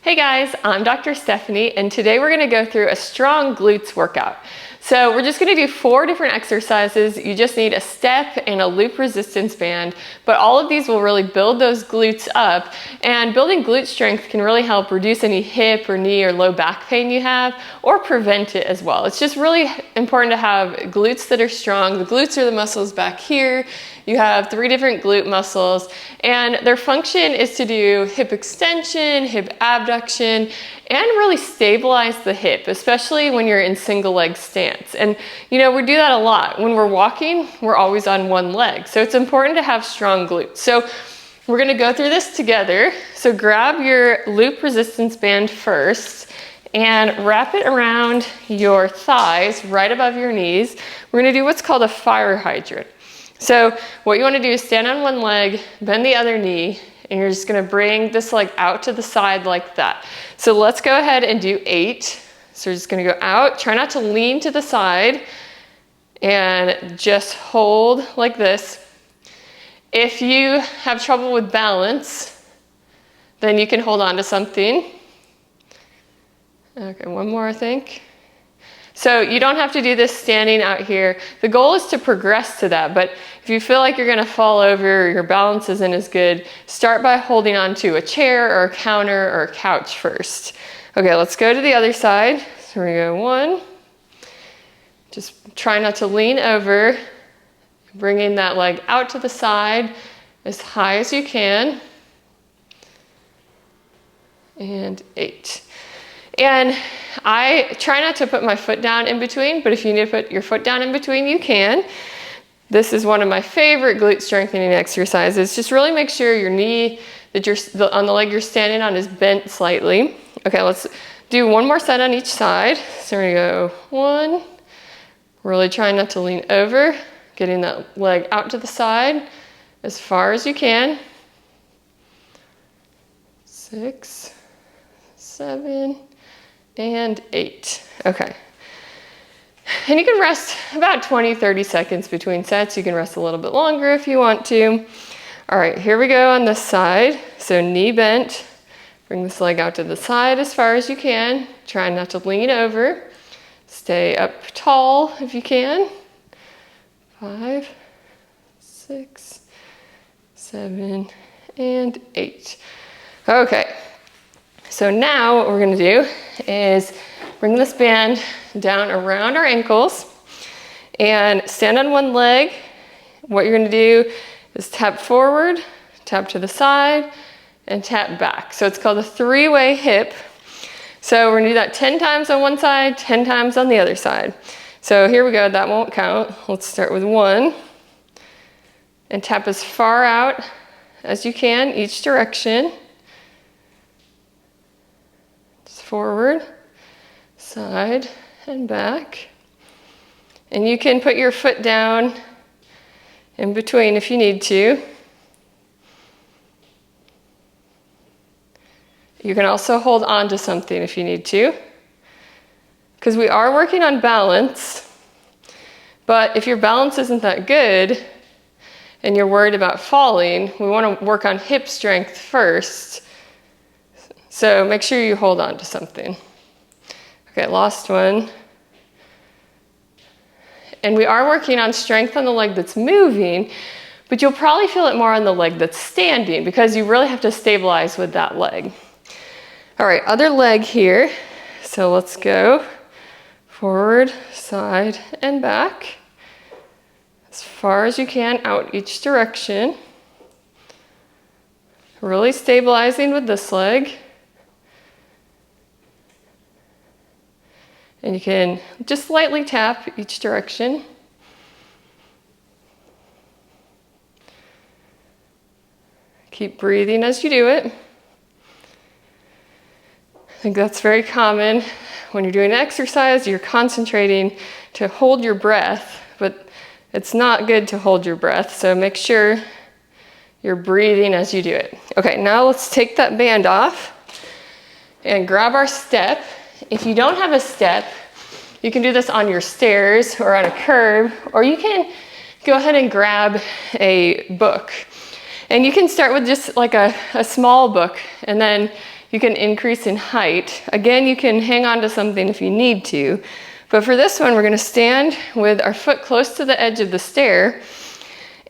Hey guys, I'm Dr. Stephanie, and today we're gonna go through a strong glutes workout. So we're just gonna do 4 different exercises. You just need a step and a loop resistance band, but all of these will really build those glutes up, and building glute strength can really help reduce any hip or knee or low back pain you have, or prevent it as well. It's just really important to have glutes that are strong. The glutes are the muscles back here. You have 3 different glute muscles, and their function is to do hip extension, hip abduction, and really stabilize the hip, especially when you're in single leg stance. And you know, we do that a lot. When we're walking, we're always on one leg. So it's important to have strong glutes. So we're gonna go through this together. So grab your loop resistance band first and wrap it around your thighs, right above your knees. We're gonna do what's called a fire hydrant. So what you want to do is stand on one leg, bend the other knee, and you're just going to bring this leg out to the side like that. So let's go ahead and do 8. So we're just going to go out. Try not to lean to the side and just hold like this. If you have trouble with balance, then you can hold on to something. Okay, one more, I think. So you don't have to do this standing out here. The goal is to progress to that, but if you feel like you're gonna fall over, or your balance isn't as good, start by holding on to a chair or a counter or a couch first. Okay, let's go to the other side. So we're gonna go 1. Just try not to lean over, bringing that leg out to the side as high as you can. And 8. And I try not to put my foot down in between, but if you need to put your foot down in between, you can. This is one of my favorite glute strengthening exercises. Just really make sure your knee that on the leg you're standing on is bent slightly. Okay, let's do 1 more set on each side. So we're gonna go 1. Really trying not to lean over, getting that leg out to the side as far as you can. 6, 7, and 8. Okay. And you can rest about 20-30 seconds between sets. You can rest a little bit longer if you want to. All right, here we go on this side. So knee bent. Bring this leg out to the side as far as you can. Try not to lean over. Stay up tall if you can. 5, 6, 7, and 8. Okay. So now what we're gonna do is bring this band down around our ankles and stand on one leg. What you're gonna do is tap forward, tap to the side, and tap back. So it's called a 3-way hip. So we're gonna do that 10 times on one side, 10 times on the other side. So here we go, that won't count. Let's start with 1 and tap as far out as you can each direction. Forward, side, and back. And you can put your foot down in between if you need to. You can also hold on to something if you need to, because we are working on balance. But if your balance isn't that good and you're worried about falling, we want to work on hip strength first. So make sure you hold on to something. Okay, last one. And we are working on strength on the leg that's moving, but you'll probably feel it more on the leg that's standing because you really have to stabilize with that leg. All right, other leg here. So let's go forward, side, and back. As far as you can, out each direction. Really stabilizing with this leg. And you can just lightly tap each direction. Keep breathing as you do it. I think that's very common. When you're doing exercise, you're concentrating to hold your breath, but it's not good to hold your breath, so make sure you're breathing as you do it. Okay, now let's take that band off and grab our step. If you don't have a step, you can do this on your stairs or on a curb, or you can go ahead and grab a book. And you can start with just like a small book, and then you can increase in height. Again, you can hang on to something if you need to. But for this one, we're gonna stand with our foot close to the edge of the stair.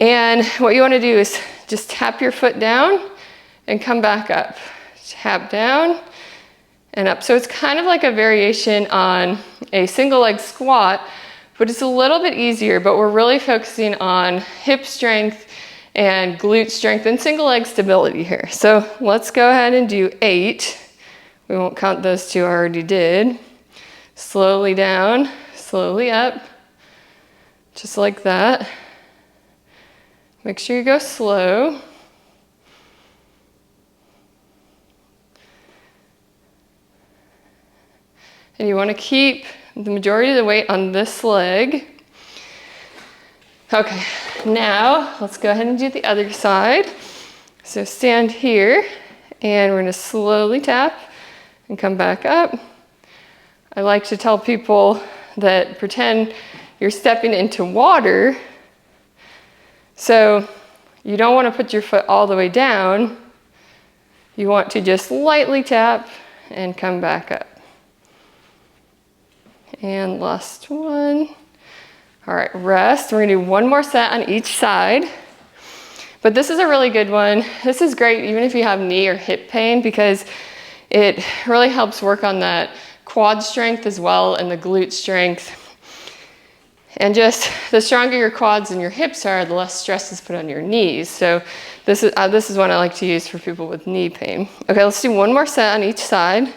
And what you wanna do is just tap your foot down and come back up. Tap down and up. So it's kind of like a variation on a single leg squat, but it's a little bit easier, but we're really focusing on hip strength and glute strength and single leg stability here. So let's go ahead and do 8. We won't count those 2 I already did. Slowly down, slowly up, just like that. Make sure you go slow. And you want to keep the majority of the weight on this leg. Okay, now let's go ahead and do the other side. So stand here and we're going to slowly tap and come back up. I like to tell people that pretend you're stepping into water. So you don't want to put your foot all the way down. You want to just lightly tap and come back up. And last one. All right, rest. We're gonna do one more set on each side. But this is a really good one. This is great even if you have knee or hip pain because it really helps work on that quad strength as well and the glute strength. And just the stronger your quads and your hips are, the less stress is put on your knees. So this is one I like to use for people with knee pain. Okay, let's do one more set on each side.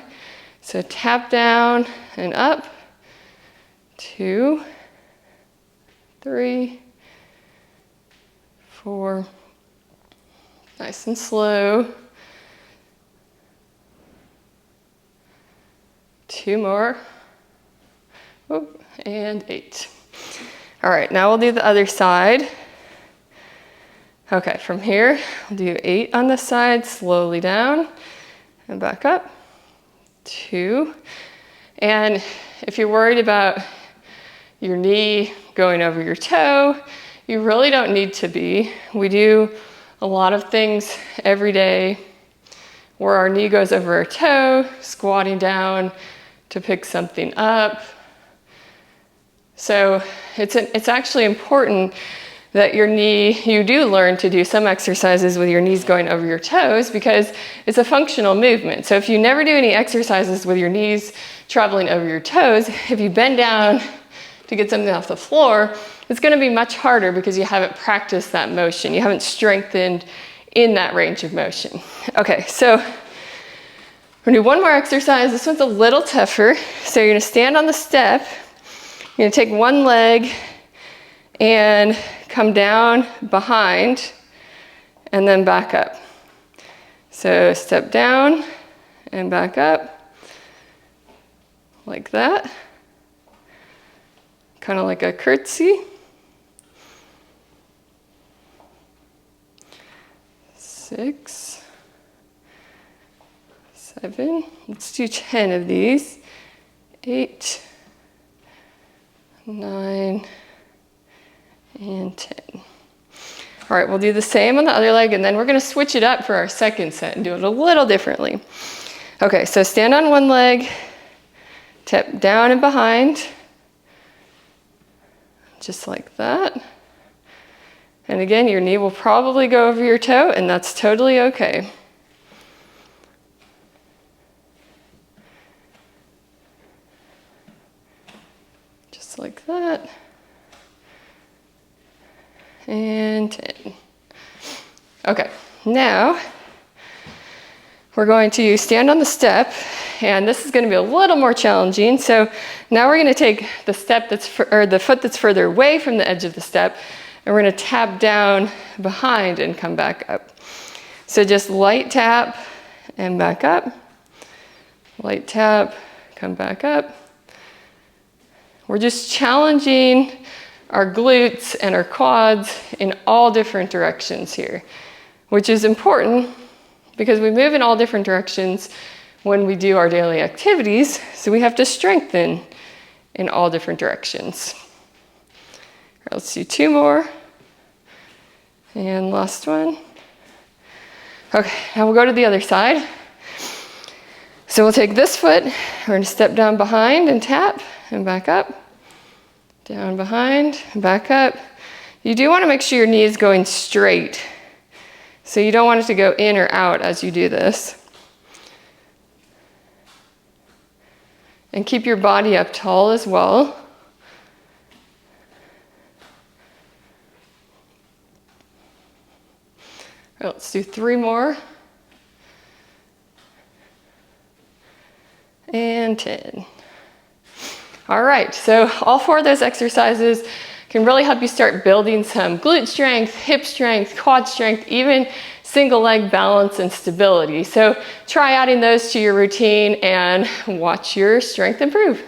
So tap down and up. 2, 3, 4, nice and slow. 2 more, and 8. All right, now we'll do the other side. Okay, from here, we'll do 8 on this side, slowly down, and back up. 2, and if you're worried about your knee going over your toe, you really don't need to be. We do a lot of things every day where our knee goes over our toe, squatting down to pick something up. So it's actually important that your knee, you do learn to do some exercises with your knees going over your toes because it's a functional movement. So if you never do any exercises with your knees traveling over your toes, if you bend down to get something off the floor, it's gonna be much harder because you haven't practiced that motion. You haven't strengthened in that range of motion. Okay, so we're gonna do one more exercise. This one's a little tougher. So you're gonna stand on the step. You're gonna take one leg and come down behind and then back up. So step down and back up like that. Kind of like a curtsy. 6, 7, let's do 10 of these. 8, 9, and 10. All right, we'll do the same on the other leg and then we're gonna switch it up for our second set and do it a little differently. Okay, so stand on one leg, tap down and behind, just like that. And again, your knee will probably go over your toe and that's totally okay. Just like that. And 10. Okay, now we're going to stand on the step and this is going to be a little more challenging. So now we're going to take the step the foot that's further away from the edge of the step and we're going to tap down behind and come back up. So just light tap and back up. Light tap, come back up. We're just challenging our glutes and our quads in all different directions here, which is important because we move in all different directions when we do our daily activities, so we have to strengthen in all different directions. All right, let's do 2 more. And last one. Okay, now we'll go to the other side. So we'll take this foot, we're gonna step down behind and tap and back up. Down behind, back up. You do wanna make sure your knee is going straight. So you don't want it to go in or out as you do this. And keep your body up tall as well. All right, let's do 3 more. And 10. All right, so all 4 of those exercises can really help you start building some glute strength, hip strength, quad strength, even single leg balance and stability. So try adding those to your routine and watch your strength improve.